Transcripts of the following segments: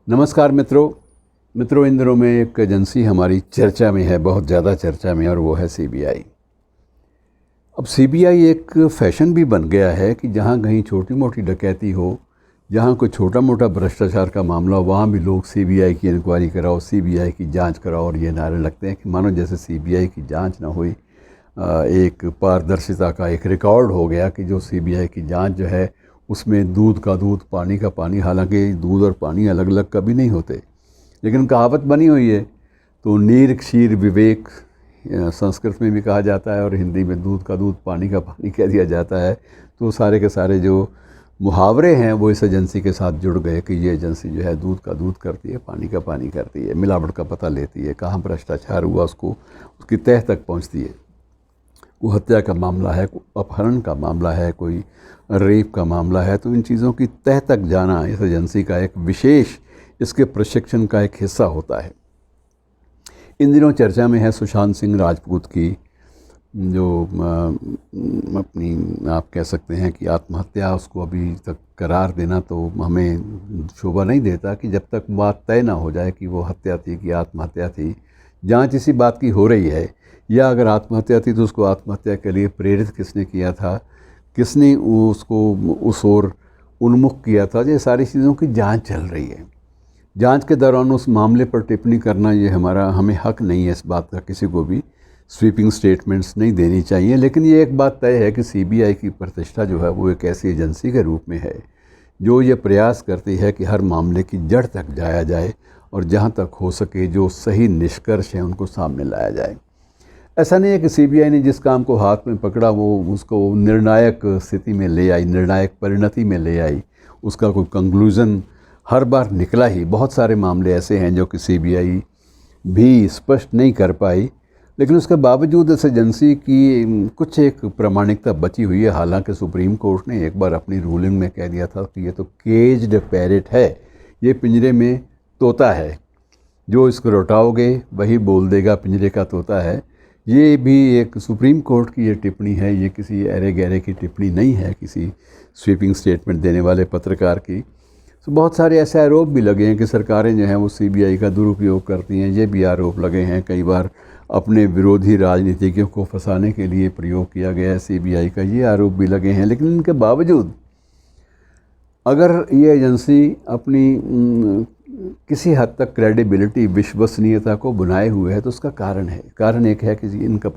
नमस्कार मित्रों इन दिनों में एक एजेंसी हमारी चर्चा में है, बहुत ज़्यादा चर्चा में, और वो है सीबीआई। अब सीबीआई एक फैशन भी बन गया है कि जहाँ कहीं छोटी मोटी डकैती हो, जहाँ कोई छोटा मोटा भ्रष्टाचार का मामला हो, वहाँ भी लोग सीबीआई की इंक्वायरी कराओ, सीबीआई की जांच कराओ, और ये नारे लगते हैं कि मानो जैसे सीबीआई की जांच ना हुई। एक पारदर्शिता का एक रिकॉर्ड हो गया कि जो सीबीआई की जांच जो है उसमें दूध का दूध पानी का पानी, हालांकि दूध और पानी अलग अलग कभी नहीं होते, लेकिन कहावत बनी हुई है। तो नीर क्षीर विवेक संस्कृत में भी कहा जाता है और हिंदी में दूध का दूध पानी का पानी कह दिया जाता है। तो सारे के सारे जो मुहावरे हैं वो इस एजेंसी के साथ जुड़ गए कि ये एजेंसी जो है दूध का दूध करती है, पानी का पानी करती है, मिलावट का पता लेती है, कहाँ भ्रष्टाचार हुआ उसको उसकी तह तक पहुँचती है। वो हत्या का मामला है, कोई अपहरण का मामला है, कोई रेप का मामला है, तो इन चीज़ों की तह तक जाना इस एजेंसी का एक विशेष इसके प्रशिक्षण का एक हिस्सा होता है। इन दिनों चर्चा में है सुशांत सिंह राजपूत की जो अपनी आप कह सकते हैं कि आत्महत्या, उसको अभी तक करार देना तो हमें शोभा नहीं देता कि जब तक बात तय ना हो जाए कि वो हत्या थी कि आत्महत्या थी। जांच इसी बात की हो रही है, या अगर आत्महत्या थी तो उसको आत्महत्या के लिए प्रेरित किसने किया था, किसने उसको उस ओर उन्मुख किया था, ये सारी चीज़ों की जांच चल रही है। जांच के दौरान उस मामले पर टिप्पणी करना ये हमें हक नहीं है, इस बात का किसी को भी स्वीपिंग स्टेटमेंट्स नहीं देनी चाहिए। लेकिन ये एक बात तय है कि सीबीआई की प्रतिष्ठा जो है वो एक ऐसी एजेंसी के रूप में है जो ये प्रयास करती है कि हर मामले की जड़ तक जाया जाए और जहाँ तक हो सके जो सही निष्कर्ष हैं उनको सामने लाया जाए। ऐसा नहीं है कि सीबीआई ने जिस काम को हाथ में पकड़ा वो उसको निर्णायक स्थिति में ले आई, निर्णायक परिणति में ले आई, उसका कोई कंक्लूज़न हर बार निकला ही। बहुत सारे मामले ऐसे हैं जो कि सीबीआई भी स्पष्ट नहीं कर पाई, लेकिन उसके बावजूद इस एजेंसी की कुछ एक प्रामाणिकता बची हुई है। हालांकि सुप्रीम कोर्ट ने एक बार अपनी रूलिंग में कह दिया था कि ये तो केज्ड पैरेट है, ये पिंजरे में तोता है, जो इसको लौटाओगे वही बोल देगा पिंजरे का तोता है। ये भी एक सुप्रीम कोर्ट की ये टिप्पणी है, ये किसी अरे गहरे की टिप्पणी नहीं है किसी स्वीपिंग स्टेटमेंट देने वाले पत्रकार की। तो बहुत सारे ऐसे आरोप भी लगे हैं कि सरकारें जो हैं वो सीबीआई का दुरुपयोग करती हैं, ये भी आरोप लगे हैं। कई बार अपने विरोधी राजनीतिज्ञों को फंसाने के लिए प्रयोग किया गया है सीबीआई का, ये आरोप भी लगे हैं। लेकिन इनके बावजूद अगर ये एजेंसी अपनी किसी हद तक क्रेडिबिलिटी, विश्वसनीयता को बनाए हुए है तो उसका कारण एक है कि इनका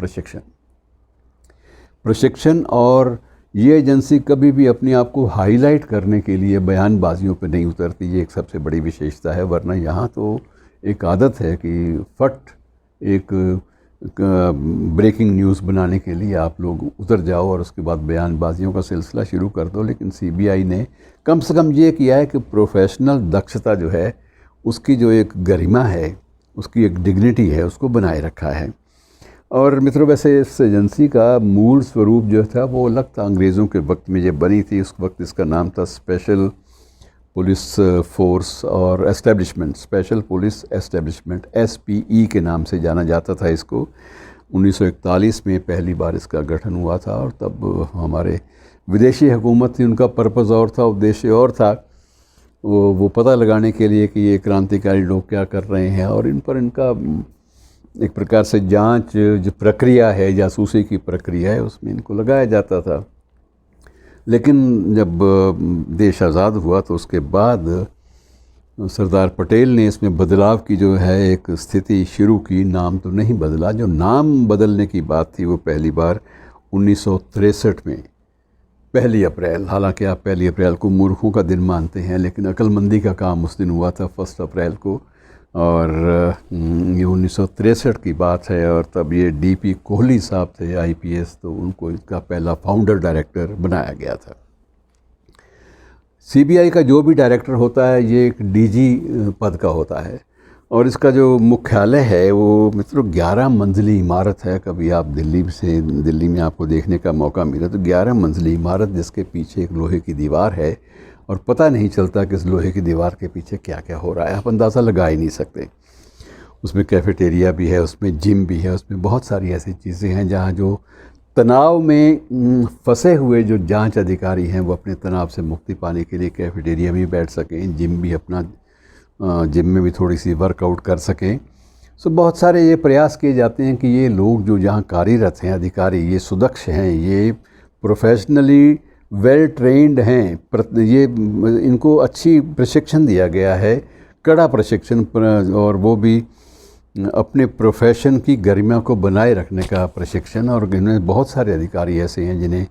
प्रशिक्षण और ये एजेंसी कभी भी अपने आप को हाईलाइट करने के लिए बयानबाजियों पे नहीं उतरती, ये एक सबसे बड़ी विशेषता है। वरना यहाँ तो एक आदत है कि फट एक ब्रेकिंग न्यूज़ बनाने के लिए आप लोग उतर जाओ और उसके बाद बयानबाजियों का सिलसिला शुरू कर दो। लेकिन सीबीआई ने कम से कम ये किया है कि प्रोफेशनल दक्षता जो है, उसकी जो एक गरिमा है, उसकी एक डिग्निटी है, उसको बनाए रखा है। और मित्रों, वैसे इस एजेंसी का मूल स्वरूप जो था वो अलग था। अंग्रेज़ों के वक्त में ये बनी थी, उस वक्त इसका नाम था स्पेशल पुलिस फोर्स और एस्टेब्लिशमेंट, स्पेशल पुलिस एस्टेब्लिशमेंट, एसपीई के नाम से जाना जाता था इसको। 1941 में पहली बार इसका गठन हुआ था और तब हमारे विदेशी हुकूमत थी, उनका पर्पज़ और था, उद्देश्य और था। वो पता लगाने के लिए कि ये क्रांतिकारी लोग क्या कर रहे हैं और इन पर इनका एक प्रकार से जांच जो प्रक्रिया है, जासूसी की प्रक्रिया है, उसमें इनको लगाया जाता था। लेकिन जब देश आज़ाद हुआ तो उसके बाद सरदार पटेल ने इसमें बदलाव की जो है एक स्थिति शुरू की। नाम तो नहीं बदला, जो नाम बदलने की बात थी वो पहली बार 1963 में 1 अप्रैल, हालांकि आप 1 अप्रैल को मूर्खों का दिन मानते हैं, लेकिन अक्लमंदी का काम उस दिन हुआ था 1 अप्रैल को। और ये 1963 की बात है और तब ये डीपी कोहली साहब थे आईपीएस, तो उनको इसका पहला फाउंडर डायरेक्टर बनाया गया था। सीबीआई का जो भी डायरेक्टर होता है ये एक डीजी पद का होता है और इसका जो मुख्यालय है वो मित्रों 11 मंजिली इमारत है। कभी आप दिल्ली में आपको देखने का मौका मिले तो 11 मंजिली इमारत, जिसके पीछे एक लोहे की दीवार है और पता नहीं चलता कि इस लोहे की दीवार के पीछे क्या क्या हो रहा है, आप अंदाज़ा लगा ही नहीं सकते। उसमें कैफेटेरिया भी है, उसमें जिम भी है, उसमें बहुत सारी ऐसी चीज़ें हैं जहाँ जो तनाव में फंसे हुए जो जांच अधिकारी हैं वो अपने तनाव से मुक्ति पाने के लिए कैफेटेरिया में बैठ सकें, जिम भी अपना जिम में भी थोड़ी सी वर्कआउट कर सकें। सो बहुत सारे ये प्रयास किए जाते हैं कि ये लोग जो जहाँ कार्यरत हैं, अधिकारी, ये सुदक्ष हैं, ये प्रोफेशनली वेल ट्रेंड हैं, ये इनको अच्छी प्रशिक्षण दिया गया है, कड़ा प्रशिक्षण, और वो भी अपने प्रोफेशन की गरिमा को बनाए रखने का प्रशिक्षण। और इनमें बहुत सारे अधिकारी ऐसे हैं जिन्हें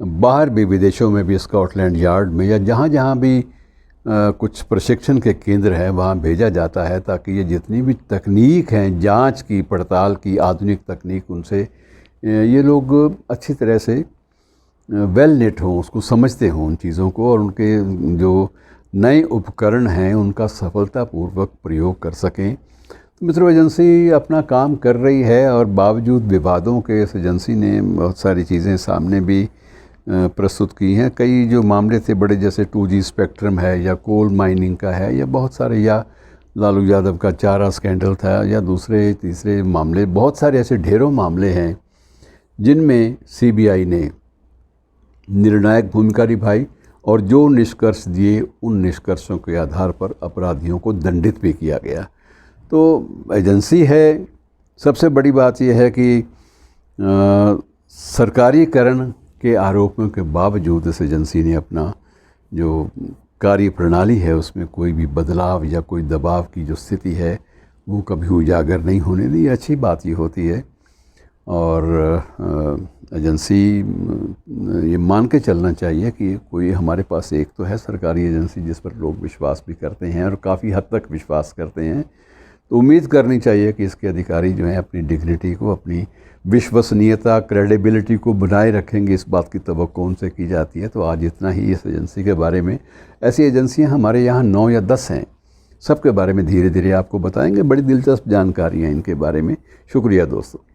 बाहर भी, विदेशों में भी, स्कॉटलैंड यार्ड में या जहाँ जहाँ भी कुछ प्रशिक्षण के केंद्र हैं वहाँ भेजा जाता है, ताकि ये जितनी भी तकनीक हैं जांच की, पड़ताल की, आधुनिक तकनीक, उनसे ये लोग अच्छी तरह से वेल नेट हों, उसको समझते हों उन चीज़ों को, और उनके जो नए उपकरण हैं उनका सफलतापूर्वक प्रयोग कर सकें। तो मित्रों, एजेंसी अपना काम कर रही है, और बावजूद विवादों के इस एजेंसी ने बहुत सारी चीज़ें सामने भी प्रस्तुत की हैं। कई जो मामले थे बड़े, जैसे 2G स्पेक्ट्रम है, या कोल माइनिंग का है, या बहुत सारे, या लालू यादव का चारा स्कैंडल था, या दूसरे तीसरे मामले, बहुत सारे ऐसे ढेरों मामले हैं जिनमें CBI ने निर्णायक भूमिका निभाई, और जो निष्कर्ष दिए उन निष्कर्षों के आधार पर अपराधियों को दंडित भी किया गया। तो एजेंसी है, सबसे बड़ी बात यह है कि सरकारीकरण के आरोपों के बावजूद इस एजेंसी ने अपना जो कार्य प्रणाली है उसमें कोई भी बदलाव या कोई दबाव की जो स्थिति है वो कभी उजागर नहीं होने दी। अच्छी बात ये होती है, और एजेंसी ये मान के चलना चाहिए कि कोई हमारे पास एक तो है सरकारी एजेंसी जिस पर लोग विश्वास भी करते हैं, और काफ़ी हद तक विश्वास करते हैं। तो उम्मीद करनी चाहिए कि इसके अधिकारी जो हैं अपनी डिग्निटी को, अपनी विश्वसनीयता, क्रेडिबिलिटी को बनाए रखेंगे। इस बात की तवक्को उनसे की जाती है। तो आज इतना ही इस एजेंसी के बारे में। ऐसी एजेंसियां हमारे यहाँ 9 या 10 हैं, सबके बारे में धीरे धीरे आपको बताएंगे। बड़ी दिलचस्प जानकारी है इनके बारे में। शुक्रिया दोस्तों।